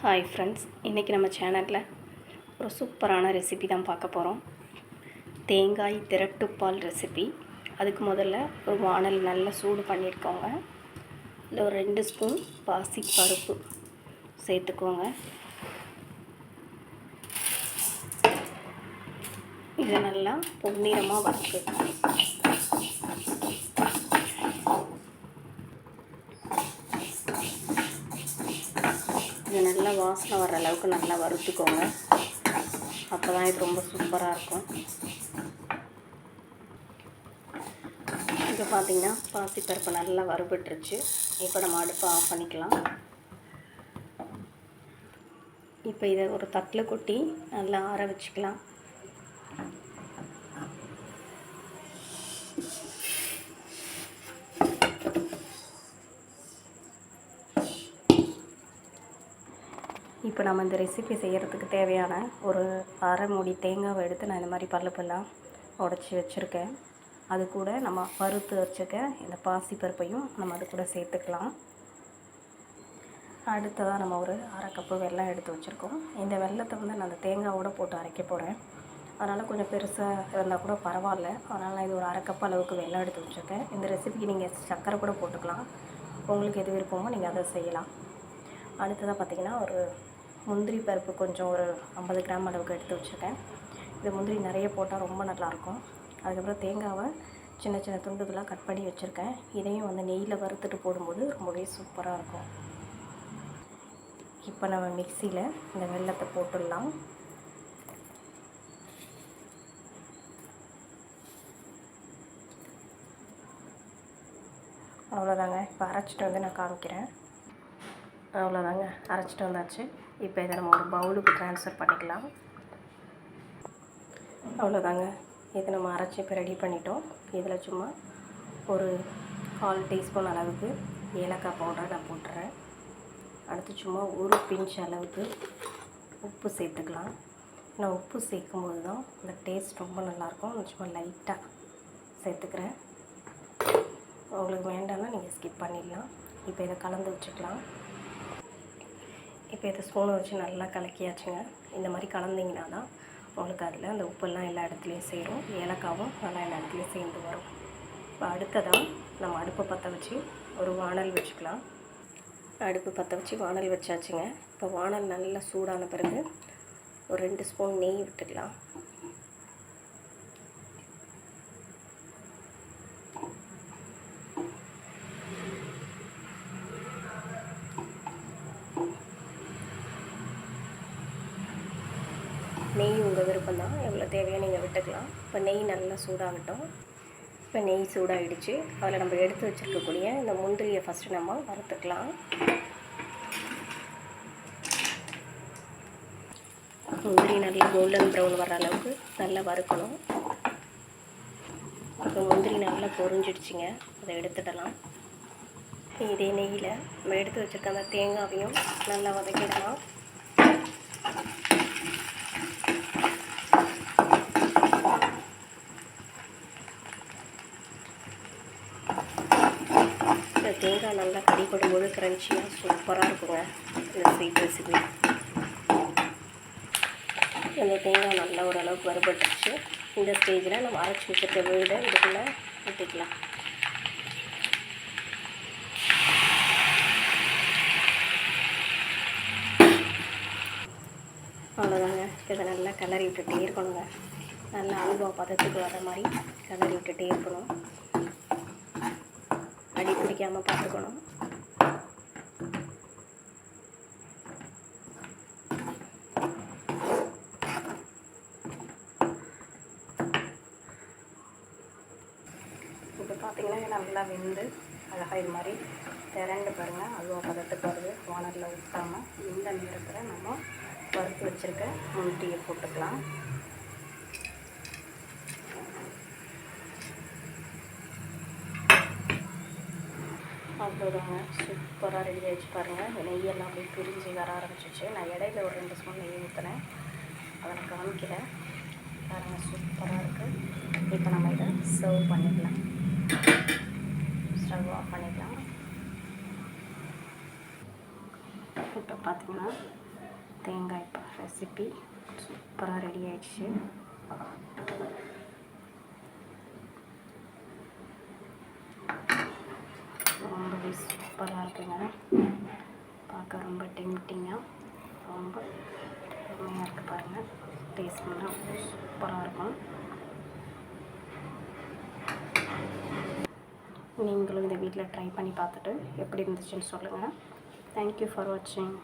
Hi friends, இன்றைக்கி நம்ம சேனலில் ஒரு சூப்பரான ரெசிபி தான் பார்க்க போகிறோம். தேங்காய் திரட்டுப்பால் ரெசிபி. அதுக்கு முதல்ல ஒரு வானல் நல்லா சூடு பண்ணியிருக்கோங்க. இல்லை ஒரு 2 ஸ்பூன் பாசி பருப்பு சேர்த்துக்கோங்க. இதை நல்லா பொன்னிறமாக வறுக்கு. இது நல்லா வாசனை வர அளவுக்கு நல்லா வறுத்துக்கோங்க. அப்போ தான் இது ரொம்ப சூப்பராக இருக்கும். இப்போ பார்த்திங்கன்னா பாசிப்பருப்பு நல்லா வறுபட்டுருச்சு. இப்போ நம்ம அடுப்பை ஆஃப் பண்ணிக்கலாம். இப்போ இதை ஒரு தட்டில் கொட்டி நல்லா ஆற வச்சுக்கலாம். இப்போ நம்ம இந்த ரெசிபி செய்கிறதுக்கு தேவையான ஒரு அரை மூடி தேங்காவை எடுத்து நான் இந்த மாதிரி பல்லெல்லாம் உடச்சி வச்சுருக்கேன். அது கூட நம்ம வறுத்து வச்சுக்க இந்த பாசிப்பருப்பையும் நம்ம அது கூட சேர்த்துக்கலாம். அடுத்ததாக நம்ம ஒரு அரை கப்பு வெல்லம் எடுத்து வச்சுருக்கோம். இந்த வெல்லத்தை நான் அந்த தேங்காவோடு போட்டு அரைக்க போகிறேன். அதனால் கொஞ்சம் பெருசாக இருந்தால் கூட பரவாயில்ல. அதனால் நான் இது ஒரு அரை கப் அளவுக்கு வெல்லம் எடுத்து வச்சுருக்கேன். இந்த ரெசிபிக்கு நீங்கள் சர்க்கரை கூட போட்டுக்கலாம். உங்களுக்கு எது விருப்பமோ நீங்கள் அதை செய்யலாம். அடுத்ததாக பார்த்திங்கன்னா ஒரு முந்திரி பருப்பு கொஞ்சம் ஒரு 50 கிராம் அளவுக்கு எடுத்து வச்சுருக்கேன். இது முந்திரி நிறைய போட்டால் ரொம்ப நல்லாயிருக்கும். அதுக்கப்புறம் தேங்காவை சின்ன சின்ன துண்டுகளாக கட் பண்ணி வச்சுருக்கேன். இதையும் நெய்யில் வறுத்துட்டு போடும்போது ரொம்பவே சூப்பராக இருக்கும். இப்போ நம்ம மிக்சியில் இந்த வெல்லத்தை போட்டுடலாம். அவ்வளோதாங்க. இப்போ அரைச்சிட்டு நான் காமிக்கிறேன். அவ்வளோதாங்க, அரைச்சிட்டு வந்தாச்சு. இப்போ இதை நம்ம ஒரு பவுலுக்கு ட்ரான்ஸ்ஃபர் பண்ணிக்கலாம். அவ்வளோதாங்க, இதை நம்ம அரைச்சி இப்போ ரெடி பண்ணிட்டோம். இதில் சும்மா ஒரு 1/4 டீஸ்பூன் அளவுக்கு ஏலக்காய் பவுடர் நான் போட்டுறேன். அடுத்து சும்மா ஒரு பிஞ்ச் அளவுக்கு உப்பு சேர்த்துக்கலாம். நான் உப்பு சேர்க்கும்போது தான் இந்த டேஸ்ட் ரொம்ப நல்லாயிருக்கும். சும்மா லைட்டாக சேர்த்துக்கிறேன். உங்களுக்கு வேண்டாம்னா நீங்கள் ஸ்கிப் பண்ணிடலாம். இப்போ இதை கலந்து வச்சுக்கலாம். இப்போ இதை ஸ்பூனை வச்சு நல்லா கலக்கியாச்சுங்க. இந்த மாதிரி கலந்திங்கன்னா தான் உங்களுக்கு அதில் அந்த உப்பெல்லாம் எல்லா இடத்துலையும் சேரும். ஏலக்காவும் நல்லா எல்லா இடத்துலையும் சேர்ந்து வரும். இப்போ அடுத்ததாக நம்ம அடுப்பை பற்ற வச்சு ஒரு வானல் வச்சுக்கலாம். அடுப்பு பற்ற வச்சு வானல் வச்சாச்சுங்க. இப்போ வானல் நல்லா சூடான பிறகு ஒரு 2 ஸ்பூன் நெய் விட்டுக்கலாம். நெய் உங்கள் விருப்பம் தான், எவ்வளோ தேவையோ நீங்கள் விட்டுக்கலாம். இப்போ நெய் நல்லா சூடாகட்டும். இப்போ நெய் சூடாகிடுச்சு. அதில் நம்ம எடுத்து வச்சுருக்கக்கூடிய இந்த முந்திரியை ஃபஸ்ட்டு நம்ம வறுத்துக்கலாம். முந்திரி நல்லா கோல்டன் ப்ரௌன் வர அளவுக்கு நல்லா வறுக்கணும். இப்போ முந்திரி நல்லா பொரிஞ்சிடுச்சிங்க. அதை எடுத்துடலாம். இதே நெய்யில் நம்ம எடுத்து வச்சுருக்க அந்த தேங்காவையும் நல்லா வதக்கிடலாம். தேங்காய் நல்லா கடிப்படும்போது க்ரன்ச்சியாக சூப்பராக இருக்குங்க இந்த ஸ்வீட் ரெசிபி. இந்த தேங்காய் நல்லா ஓரளவுக்கு வறுபட்டுருச்சு. இந்த ஸ்டேஜில் நம்ம அரைச்சி வச்சுருக்க விழுதை இதுக்குள்ளே ஊற்றிக்கலாம். அவ்வளோதாங்க. இதை நல்லா கிளறி விட்டுட்டே இருக்கணுங்க. நல்லா அல்வா பதத்துக்கு வர மாதிரி கிளறி விட்டுட்டே இருக்கணும். அடி பிடிக்காமல் பார்த்துக்கணும். இப்போ பார்த்திங்கன்னா நல்லா வெந்து அழகாக இது மாதிரி திரண்டு பாருங்கள். அல்வா பதத்துக்கு வருது. வானலில் ஊற்றாமல் இந்த நேரத்தில் நம்ம வறுத்து வச்சுருக்க முந்திரியை போட்டுக்கலாம். அவ்வளோதாங்க, சூப்பராக ரெடி ஆகிடுச்சு பாருங்கள். நெய்யெல்லாம் அப்படியே பிரிஞ்சு வர ஆரம்பிச்சிச்சு. நான் இடையில ஒரு 2 ஸ்பூன் நெய் ஊற்றினேன். அதை நான் காமிக்கிறேன் பாருங்கள். சூப்பராக இருக்குது. இப்போ நம்ம இதை சர்வ் பண்ணிக்கலாம். ஸ்டவ் ஆஃப் பண்ணிக்கலாம். இப்போ பார்த்திங்கன்னா தேங்காய் ரெசிபி சூப்பராக ரெடி ஆயிடுச்சு. ரொம்பவே சூப்பராக இருக்குங்க. பார்க்க ரொம்ப டெம்டிங்காக ரொம்ப அருமையாக இருக்குது பாருங்கள். டேஸ்ட் பண்ணால் சூப்பராக இருக்கும். நீங்களும் இந்த வீட்டில் ட்ரை பண்ணி பார்த்துட்டு எப்படி இருந்துச்சுன்னு சொல்லுங்கள். தேங்க்யூ ஃபார் வாட்சிங்.